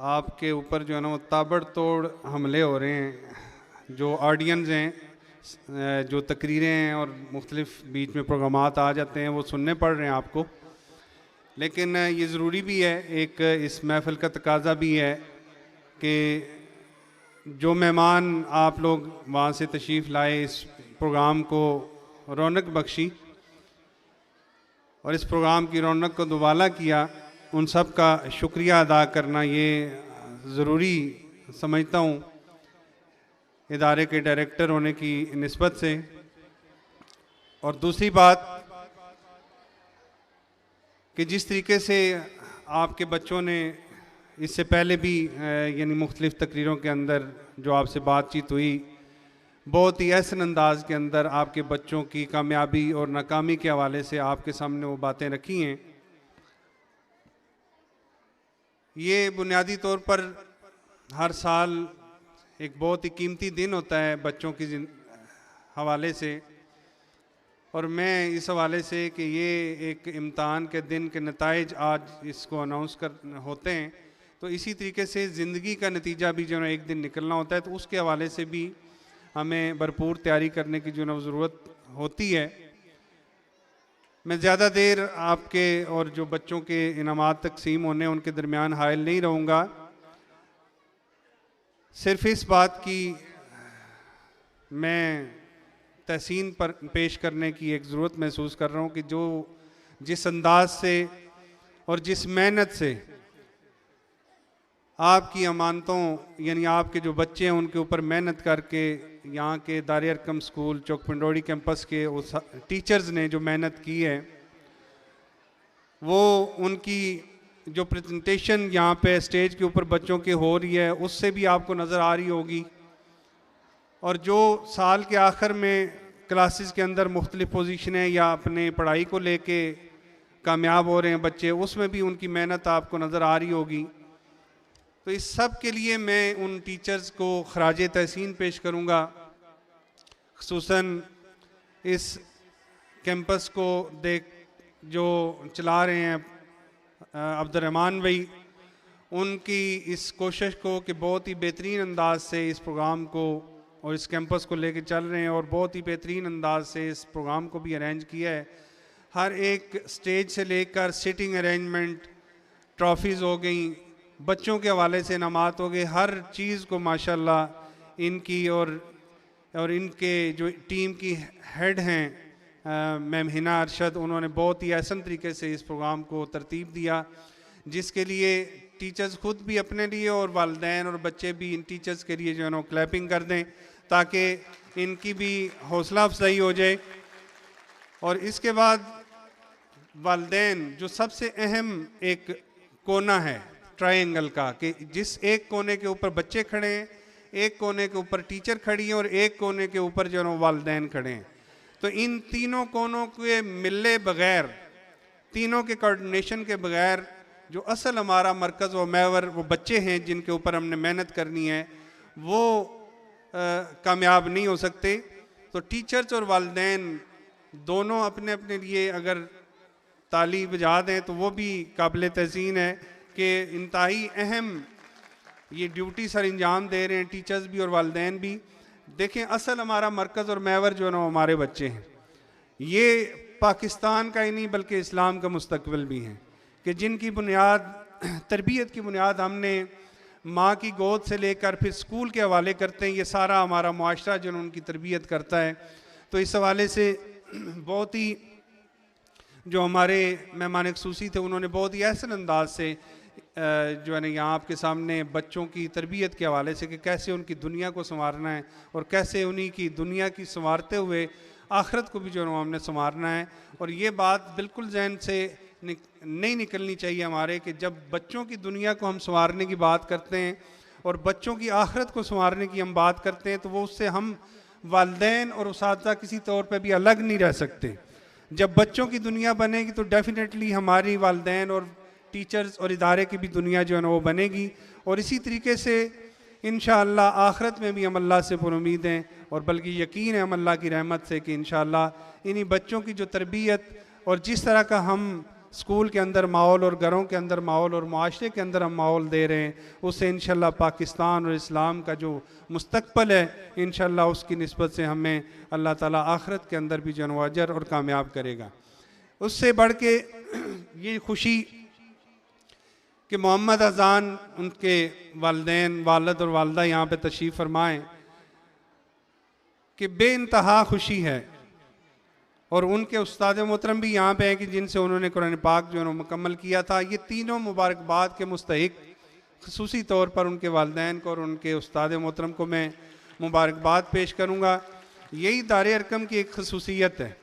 आपके ऊपर जो है ना वो ताबड़तोड़ हमले हो रहे हैं। जो ऑडियंस हैं, जो तकरीरें हैं और मुख्तलिफ बीच में प्रोग्रामात आ जाते हैं वो सुनने पड़ रहे हैं आपको, लेकिन ये ज़रूरी भी है, एक इस महफ़िल का तकाजा भी है कि जो मेहमान आप लोग वहाँ से तशरीफ़ लाए, इस प्रोग्राम को रौनक बख्शी और इस प्रोग्राम की रौनक को दुबाला किया, उन सब का शुक्रिया अदा करना ये ज़रूरी समझता हूँ इदारे के डायरेक्टर होने की निस्बत से। और दूसरी बात कि जिस तरीके से आपके बच्चों ने इससे पहले भी यानी मुख्तलिफ़ तकरीरों के अंदर जो आपसे बातचीत हुई, बहुत ही ऐसे अंदाज के अंदर आपके बच्चों की कामयाबी और नाकामी के हवाले से आपके सामने वो बातें रखी हैं। ये बुनियादी तौर पर हर साल एक बहुत ही कीमती दिन होता है बच्चों की हवाले से, और मैं इस हवाले से कि ये एक इम्तहान के दिन के नताइज आज इसको अनाउंस कर होते हैं, तो इसी तरीके से ज़िंदगी का नतीजा भी जो है एक दिन निकलना होता है, तो उसके हवाले से भी हमें भरपूर तैयारी करने की जो है ज़रूरत होती है। मैं ज़्यादा देर आपके और जो बच्चों के इनामात तकसीम होने उनके दरमियान हायल नहीं रहूँगा। सिर्फ इस बात की मैं तहसीन पर पेश करने की एक ज़रूरत महसूस कर रहा हूँ कि जो जिस अंदाज से और जिस मेहनत से आपकी अमानतों यानी आपके जो बच्चे हैं उनके ऊपर मेहनत करके यहाँ के दार अरकम स्कूल चौक पंडोड़ी कैंपस के उस टीचर्स ने जो मेहनत की है, वो उनकी जो प्रेजेंटेशन यहाँ पे स्टेज के ऊपर बच्चों की हो रही है उससे भी आपको नज़र आ रही होगी। और जो साल के आखिर में क्लासेस के अंदर मुख्तलिफ़ पोजीशनें या अपने पढ़ाई को लेके कामयाब हो रहे हैं बच्चे, उसमें भी उनकी मेहनत आपको नज़र आ रही होगी। तो इस सब के लिए मैं उन टीचर्स को खराजे तहसीन पेश करूँगा, ख़ुसूसन इस कैंपस को जो चला रहे हैं अब्दुर्रहमान भाई, उनकी इस कोशिश को कि बहुत ही बेहतरीन अंदाज से इस प्रोग्राम को और इस कैंपस को लेके चल रहे हैं और बहुत ही बेहतरीन अंदाज से इस प्रोग्राम को भी अरेंज किया है। हर एक स्टेज से लेकर सिटिंग अरेंजमेंट, ट्रॉफ़ीज़ हो गई, बच्चों के हवाले से इनामात हो गए, हर चीज़ को माशाल्लाह इनकी और इनके जो टीम की हेड हैं मैम हिना अरशद, उन्होंने बहुत ही आसान तरीके से इस प्रोग्राम को तरतीब दिया, जिसके लिए टीचर्स खुद भी अपने लिए और वालिदैन और बच्चे भी इन टीचर्स के लिए जो है ना क्लैपिंग कर दें ताकि इनकी भी हौसला अफजाई हो जाए। और इसके बाद वालिदैन जो सबसे अहम एक कोना है ट्रायंगल का, कि जिस एक कोने के ऊपर बच्चे खड़े हैं, एक कोने के ऊपर टीचर खड़ी हैं और एक कोने के ऊपर जो है वालिदैन खड़े हैं, तो इन तीनों कोनों के मिलने बगैर, तीनों के कोऑर्डिनेशन के बगैर जो असल हमारा मरकज़ व महवर वो बच्चे हैं जिनके ऊपर हमने मेहनत करनी है, वो कामयाब नहीं हो सकते। तो टीचर्स और वालिदैन दोनों अपने अपने लिए अगर ताली बजा दें तो वो भी काबिल तहसीन है कि इंतहाई अहम ये ड्यूटी सर अंजाम दे रहे हैं टीचर्स भी और वालिदैन भी। देखें, असल हमारा मरकज़ और महवर जो है ना हमारे बच्चे हैं, ये पाकिस्तान का ही नहीं बल्कि इस्लाम का मुस्तकबिल भी हैं, कि जिनकी बुनियाद तरबियत की बुनियाद हमने माँ की गोद से लेकर फिर स्कूल के हवाले करते हैं। ये सारा हमारा मुआशरा जो उनकी तरबियत करता है। तो इस हवाले से बहुत ही जो हमारे मेहमान ख़ुसूसी थे उन्होंने बहुत ही ऐसे अंदाज से जो है ना यहाँ आपके सामने बच्चों की तरबियत के हवाले से कि कैसे उनकी दुनिया को संवारना है और कैसे उन्हीं की दुनिया की संवारते हुए आखिरत को भी जो है हमने संवारना है। और ये बात बिल्कुल जहन से नहीं निकलनी चाहिए हमारे कि जब बच्चों की दुनिया को हम संवारने की बात करते हैं और बच्चों की आखिरत को संवारने की हम बात करते हैं, तो वो उससे हम वालिदैन और उस्ताद किसी तौर पे भी अलग नहीं रह सकते। जब बच्चों की दुनिया बनेगी तो डेफिनेटली हमारी वालिदैन और टीचर्स और इदारे की भी दुनिया जो है ना वो बनेगी। और इसी तरीके से इंशाअल्लाह आखिरत में भी हम अल्लाह से पुरुमीद हैं और बल्कि यकीन है हम अल्लाह की रहमत से कि इंशाअल्लाह इन्हीं बच्चों की जो तरबियत और जिस तरह का हम स्कूल के अंदर माहौल और घरों के अंदर माहौल और माशरे के अंदर हम माहौल दे रहे हैं, उससे इंशाल्लाह पाकिस्तान और इस्लाम का जो मुस्तकबिल है इंशाल्लाह उसकी निस्बत से हमें अल्लाह ताला आखिरत के अंदर भी जो अजर और कामयाब करेगा। उससे बढ़ के ये खुशी कि मोहम्मद अज़ान उनके वालिदैन वालिद और वालदा यहाँ पे तशरीफ़ फरमाएँ कि बेइंतहा खुशी है, और उनके उस्ताद मोहतरम भी यहाँ पे हैं कि जिनसे उन्होंने कुरान पाक जो है मुकम्मल किया था। ये तीनों मुबारकबाद के मुस्तहिक ख़ुसूसी तौर पर उनके वालिदैन को और उनके उस्ताद मोहतरम को मैं मुबारकबाद पेश करूँगा। यही दारे अरकम की एक खसूसियत है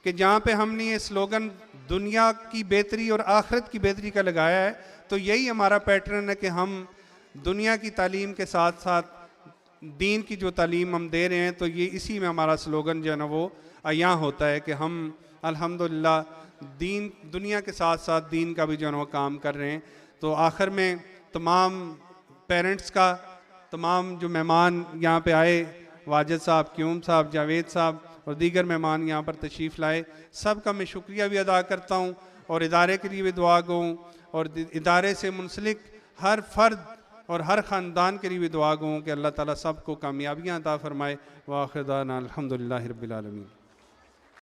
कि जहाँ पे हमने ये स्लोगन दुनिया की बेहतरी और आखिरत की बेहतरी का लगाया है, तो यही हमारा पैटर्न है कि हम दुनिया की तालीम के साथ साथ दीन की जो तालीम हम दे रहे हैं, तो ये इसी में हमारा स्लोगन जो है ना वो अयां होता है कि हम अल्हम्दुलिल्लाह दीन दुनिया के साथ साथ दीन का भी जो है वो काम कर रहे हैं। तो आखिर में तमाम पेरेंट्स का, तमाम जो मेहमान यहाँ पे आए, वाजिद साहब, क्यूम साहब, जावेद साहब और दीगर मेहमान यहाँ पर तशरीफ़ लाए, सब का मैं शुक्रिया भी अदा करता हूँ और इदारे के लिए भी दुआ गो और इदारे से मुंसलिक हर फ़र्द और हर ख़ानदान के लिए भी दुआ गो कि अल्लाह ताला सबको कामयाबियाँ अता फ़रमाए। व आखिर दाना अल्हम्दुलिल्लाहि रब्बिल आलमीन।